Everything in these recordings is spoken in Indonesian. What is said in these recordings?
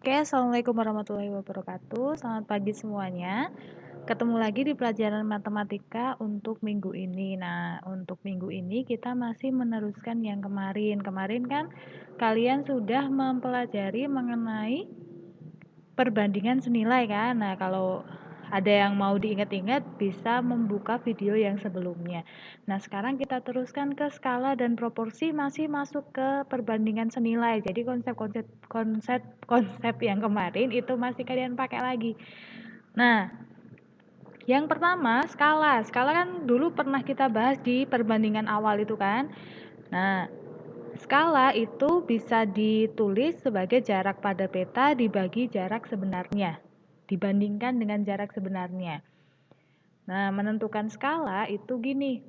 Oke, assalamualaikum warahmatullahi wabarakatuh. Selamat pagi semuanya. Ketemu lagi di pelajaran matematika untuk minggu ini. Nah, untuk minggu ini kita masih meneruskan yang kemarin. Kemarin kan kalian sudah mempelajari mengenai perbandingan senilai kan. Nah, kalau ada yang mau diingat-ingat bisa membuka video yang sebelumnya. Nah, sekarang kita teruskan ke skala dan proporsi, masih masuk ke perbandingan senilai. Jadi konsep yang kemarin itu masih kalian pakai lagi. Nah, yang pertama skala. Skala kan dulu pernah kita bahas di perbandingan awal itu kan. Nah, skala itu bisa ditulis sebagai jarak pada peta dibagi jarak sebenarnya, dibandingkan dengan jarak sebenarnya. Nah, menentukan skala itu gini.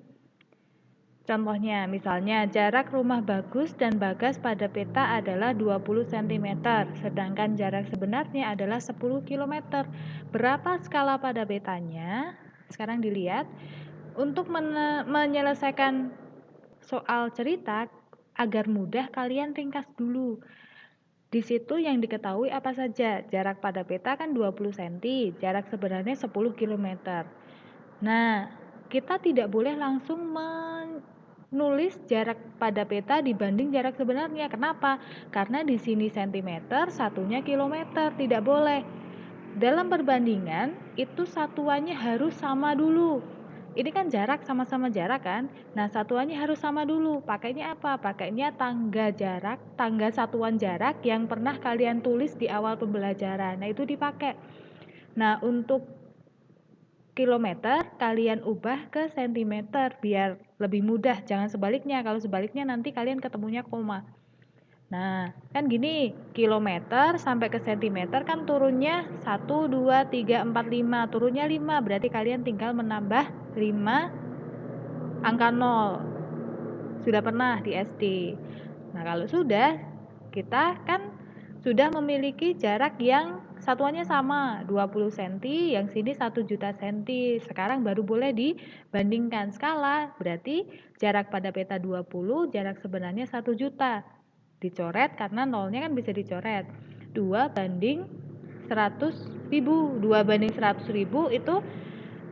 Contohnya, misalnya jarak rumah Bagus dan Bagas pada peta adalah 20 cm, sedangkan jarak sebenarnya adalah 10 km. Berapa skala pada petanya? Sekarang dilihat. Untuk menyelesaikan soal cerita, agar mudah kalian ringkas dulu. Di situ yang diketahui apa saja? Jarak pada peta kan 20 cm, jarak sebenarnya 10 km. Nah, kita tidak boleh langsung menulis jarak pada peta dibanding jarak sebenarnya. Kenapa? Karena di sini cm, satunya kilometer, tidak boleh. Dalam perbandingan, itu satuannya harus sama dulu. Ini kan jarak, sama-sama jarak kan? Nah, satuannya harus sama dulu. Pakainya apa? Pakainya tangga jarak, tangga satuan jarak yang pernah kalian tulis di awal pembelajaran. Nah, itu dipakai. Nah, untuk kilometer kalian ubah ke sentimeter biar lebih mudah. Jangan sebaliknya. Kalau sebaliknya nanti kalian ketemunya koma. Nah, kan gini, kilometer sampai ke sentimeter kan turunnya 1, 2, 3, 4, 5. Turunnya 5, berarti kalian tinggal menambah 5 angka 0. Sudah pernah di SD. Nah, kalau sudah, kita kan sudah memiliki jarak yang satuannya sama, 20 cm, yang sini 1 juta cm. Sekarang baru boleh dibandingkan skala, berarti jarak pada peta 20, jarak sebenarnya 1 juta. Dicoret karena nolnya kan bisa dicoret. 2 banding 100.000. 2 banding 100.000 itu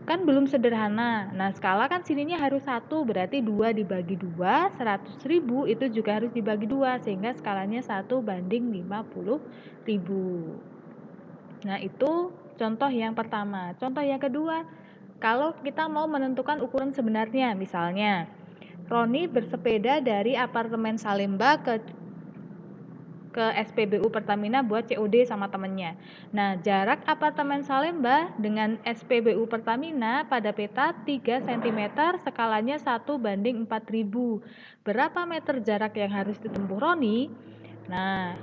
kan belum sederhana. Nah, skala kan sininya harus 1, berarti 2 dibagi 2, 100.000 itu juga harus dibagi 2, sehingga skalanya 1 banding 50.000. Nah, itu contoh yang pertama. Contoh yang kedua, kalau kita mau menentukan ukuran sebenarnya, misalnya Roni bersepeda dari apartemen Salemba ke SPBU Pertamina buat COD sama temennya. Nah, jarak apartemen Salemba dengan SPBU Pertamina pada peta 3 cm, skalanya 1 banding 4.000. Berapa meter jarak yang harus ditempuh Roni? Nah,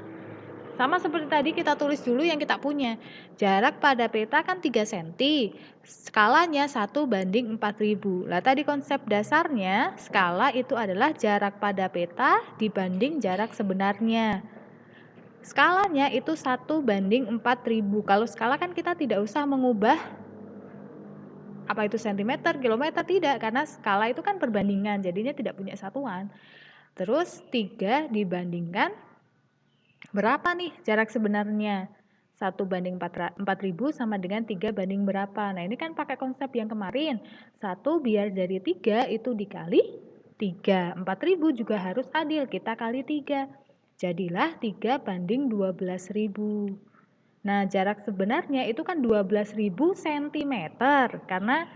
sama seperti tadi kita tulis dulu yang kita punya. Jarak pada peta kan 3 cm, skalanya 1 banding 4.000. Lah tadi konsep dasarnya, skala itu adalah jarak pada peta dibanding jarak sebenarnya. Skalanya itu 1 banding 4.000. Kalau skala kan kita tidak usah mengubah apa itu sentimeter, kilometer, tidak. Karena skala itu kan perbandingan, jadinya tidak punya satuan. Terus 3 dibandingkan berapa nih jarak sebenarnya? 1 banding 4.000 sama dengan 3 banding berapa? Nah, ini kan pakai konsep yang kemarin. 1 biar jadi 3 itu dikali 3. 4.000 juga harus adil, kita kali 3. Jadilah 3 banding 12.000. Nah, jarak sebenarnya itu kan 12.000 cm. Karena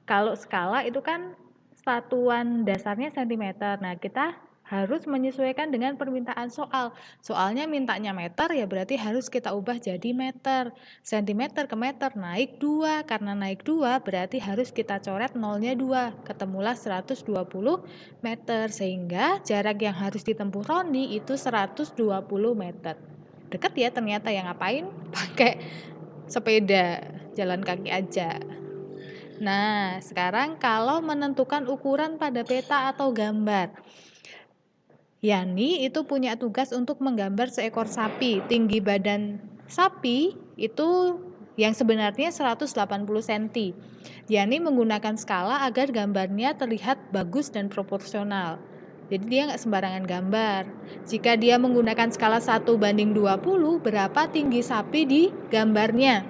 kalau skala itu kan satuan dasarnya cm. Nah, kita harus menyesuaikan dengan permintaan soal. Soalnya mintanya meter, ya berarti harus kita ubah jadi meter. Sentimeter ke meter naik 2. Karena naik 2 berarti harus kita coret nolnya 2. Ketemulah 120 meter. Sehingga jarak yang harus ditempuh Roni itu 120 meter. Deket ya ternyata, yang ngapain pakai sepeda, jalan kaki aja. Nah, sekarang kalau menentukan ukuran pada peta atau gambar. Yani itu punya tugas untuk menggambar seekor sapi. Tinggi badan sapi itu yang sebenarnya 180 cm. Yani menggunakan skala agar gambarnya terlihat bagus dan proporsional. Jadi dia nggak sembarangan gambar. Jika dia menggunakan skala 1:20, berapa tinggi sapi di gambarnya?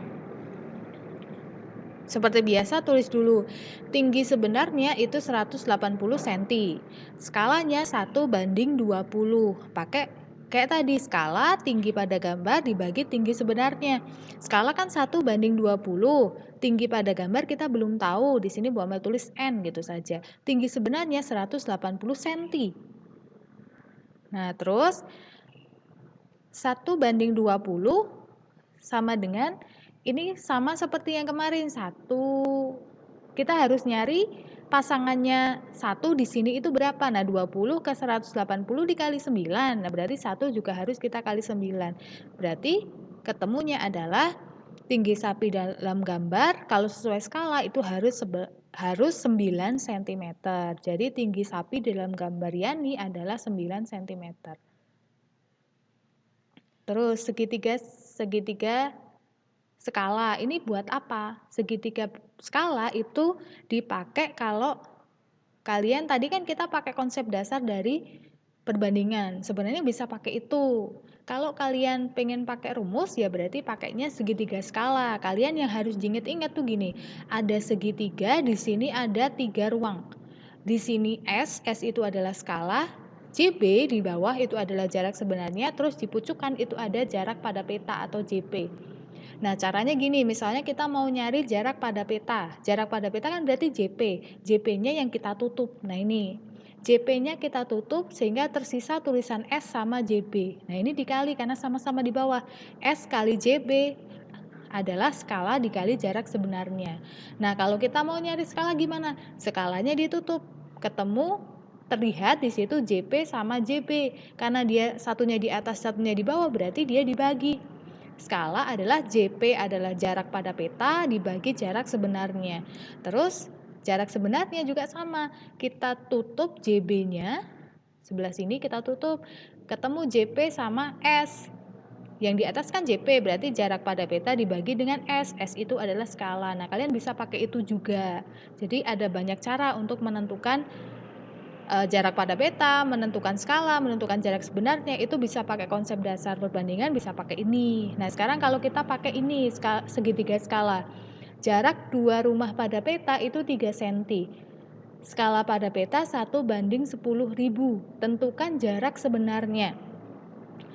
Seperti biasa tulis dulu, tinggi sebenarnya itu 180 cm. Skalanya 1:20. Pakai kayak tadi, skala tinggi pada gambar dibagi tinggi sebenarnya. Skala kan 1:20. Tinggi pada gambar kita belum tahu, di sini Bu Amel tulis N gitu saja. Tinggi sebenarnya 180 cm. Nah, terus 1:20 sama dengan, ini sama seperti yang kemarin, kita harus nyari pasangannya 1 di sini itu berapa. Nah, 20 ke 180 dikali 9. Nah, berarti 1 juga harus kita kali 9. Berarti ketemunya adalah tinggi sapi dalam gambar kalau sesuai skala itu harus 9 cm. Jadi tinggi sapi dalam gambar Yani adalah 9 cm. Terus segitiga skala ini buat apa? Segitiga skala itu dipakai kalau kalian tadi kan kita pakai konsep dasar dari perbandingan. Sebenarnya bisa pakai itu. Kalau kalian pengen pakai rumus ya berarti pakainya segitiga skala. Kalian yang harus diingat-ingat tuh gini. Ada segitiga, di sini ada 3 ruang. Di sini S itu adalah skala, JB di bawah itu adalah jarak sebenarnya, terus di pucukan itu ada jarak pada peta atau JP. Nah, caranya gini, misalnya kita mau nyari jarak pada peta. Jarak pada peta kan berarti JP. JP-nya yang kita tutup. Nah, ini. JP-nya kita tutup sehingga tersisa tulisan S sama JB. Nah, ini dikali karena sama-sama di bawah. S kali JB adalah skala dikali jarak sebenarnya. Nah, kalau kita mau nyari skala gimana? Skalanya ditutup. Ketemu terlihat di situ JP sama JB. Karena dia satunya di atas, satunya di bawah, berarti dia dibagi. Skala adalah JP adalah jarak pada peta dibagi jarak sebenarnya. Terus jarak sebenarnya juga sama. Kita tutup JB-nya. Sebelah sini kita tutup. Ketemu JP sama S. Yang di atas kan JP, berarti jarak pada peta dibagi dengan S. S itu adalah skala. Nah, kalian bisa pakai itu juga. Jadi ada banyak cara untuk menentukan jarak pada peta, menentukan skala, menentukan jarak sebenarnya. Itu bisa pakai konsep dasar perbandingan, bisa pakai ini. Nah, sekarang kalau kita pakai ini, segitiga skala. Jarak 2 rumah pada peta itu 3 cm. Skala pada peta 1:10.000. Tentukan jarak sebenarnya.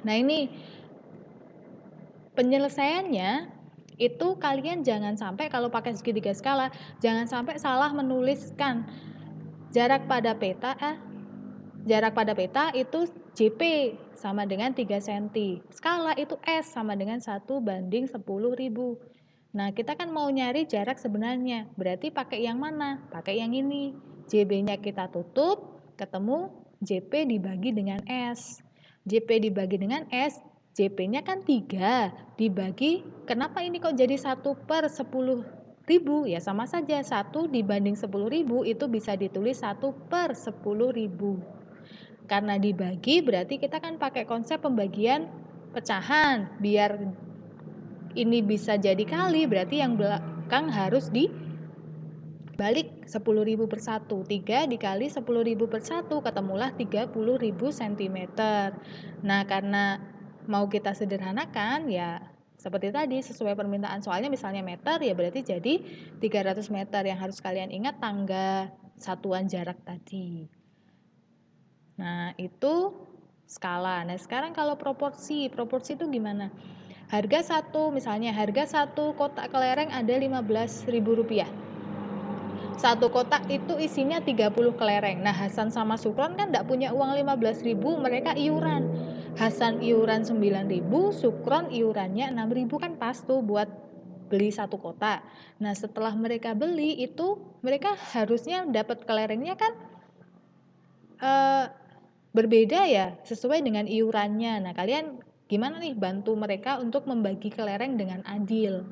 Nah, ini penyelesaiannya itu kalian jangan sampai kalau pakai segitiga skala, jangan sampai salah menuliskan jarak pada peta itu JP sama dengan 3 cm. Skala itu S sama dengan 1:10.000. Nah, kita kan mau nyari jarak sebenarnya. Berarti pakai yang mana? Pakai yang ini. JB-nya kita tutup, ketemu JP dibagi dengan S. JP dibagi dengan S, JP-nya kan 3 dibagi, kenapa ini kok jadi 1/10.000? Ya sama saja, 1 dibanding 10.000 itu bisa ditulis 1/10.000. Karena dibagi berarti kita kan pakai konsep pembagian pecahan. Biar ini bisa jadi kali berarti yang belakang harus dibalik 10.000 per 1. 3 dikali 10.000 per 1 ketemulah 30.000 cm. Nah, karena mau kita sederhanakan ya seperti tadi sesuai permintaan soalnya, misalnya meter ya berarti jadi 300 meter, yang harus kalian ingat tangga satuan jarak tadi. Nah, itu skala. Nah, sekarang kalau proporsi itu gimana? Misalnya harga satu kotak kelereng ada Rp15.000. Satu kotak itu isinya 30 kelereng. Nah, Hasan sama Sukron kan enggak punya uang 15.000, mereka iuran. Hasan iuran 9.000, Sukron iurannya 6.000, kan pas tuh buat beli satu kotak. Nah, setelah mereka beli itu mereka harusnya dapat kelerengnya kan berbeda ya, sesuai dengan iurannya. Nah, kalian gimana nih bantu mereka untuk membagi kelereng dengan adil?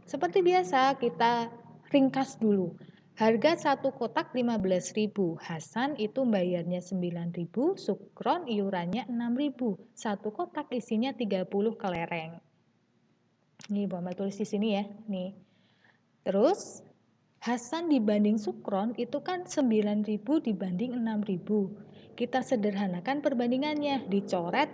Seperti biasa, kita ringkas dulu. Harga satu kotak 15.000, Hasan itu bayarnya 9.000, Sukron iurannya 6.000. Satu kotak isinya 30 kelereng. Nih, Bu Amel tulis di sini ya. Nih. Terus Hasan dibanding Sukron itu kan 9.000 dibanding 6.000. Kita sederhanakan perbandingannya, dicoret.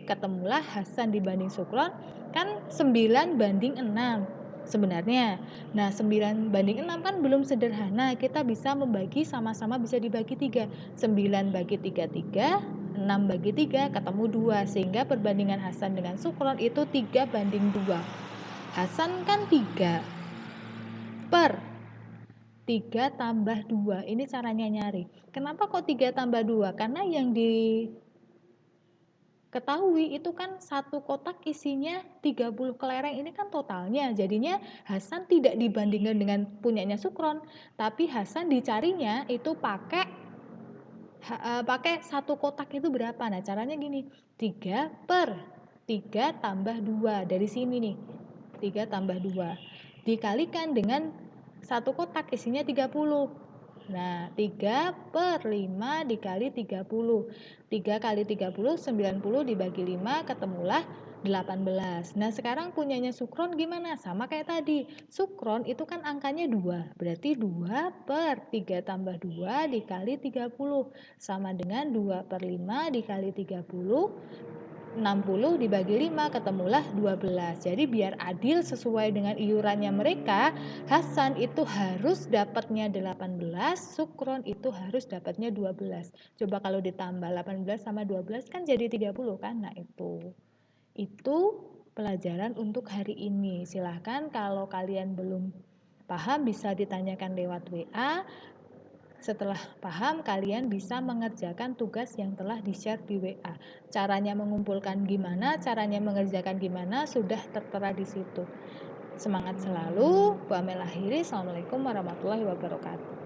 Ketemulah Hasan dibanding Sukron kan 9:6 sebenarnya. Nah, 9:6 kan belum sederhana, kita bisa membagi sama-sama bisa dibagi 3. 9 bagi 3, 6/3 ketemu 2, sehingga perbandingan Hasan dengan Sukron itu 3:2. Hasan kan 3 per 3 tambah 2. Ini caranya nyari. Kenapa kok 3 tambah 2? Karena yang diketahui itu kan satu kotak isinya 30 kelereng. Ini kan totalnya. Jadinya Hasan tidak dibandingkan dengan punyanya Sukron, tapi Hasan dicarinya itu pakai satu kotak itu berapa. Nah, caranya gini. 3 per 3 tambah 2. Dari sini nih. 3 tambah 2. Dikalikan dengan satu kotak isinya 30. Nah, 3 per 5 dikali 30. 3 kali 30, 90 dibagi 5, ketemulah 18. Nah, sekarang punyanya Sukron gimana? Sama kayak tadi. Sukron itu kan angkanya 2. Berarti 2 per 3 tambah 2 dikali 30. Sama dengan 2 per 5 dikali 30. 60 dibagi 5 ketemulah 12. Jadi biar adil sesuai dengan iurannya mereka, Hasan itu harus dapatnya 18, Sukron itu harus dapatnya 12. Coba kalau ditambah 18 sama 12 kan jadi 30 kan? Nah, itu pelajaran untuk hari ini. Silahkan kalau kalian belum paham bisa ditanyakan lewat WA. Setelah paham, kalian bisa mengerjakan tugas yang telah di-share di WA. Caranya mengumpulkan gimana, caranya mengerjakan gimana, sudah tertera di situ. Semangat selalu. Bu Amel akhiri. Assalamualaikum warahmatullahi wabarakatuh.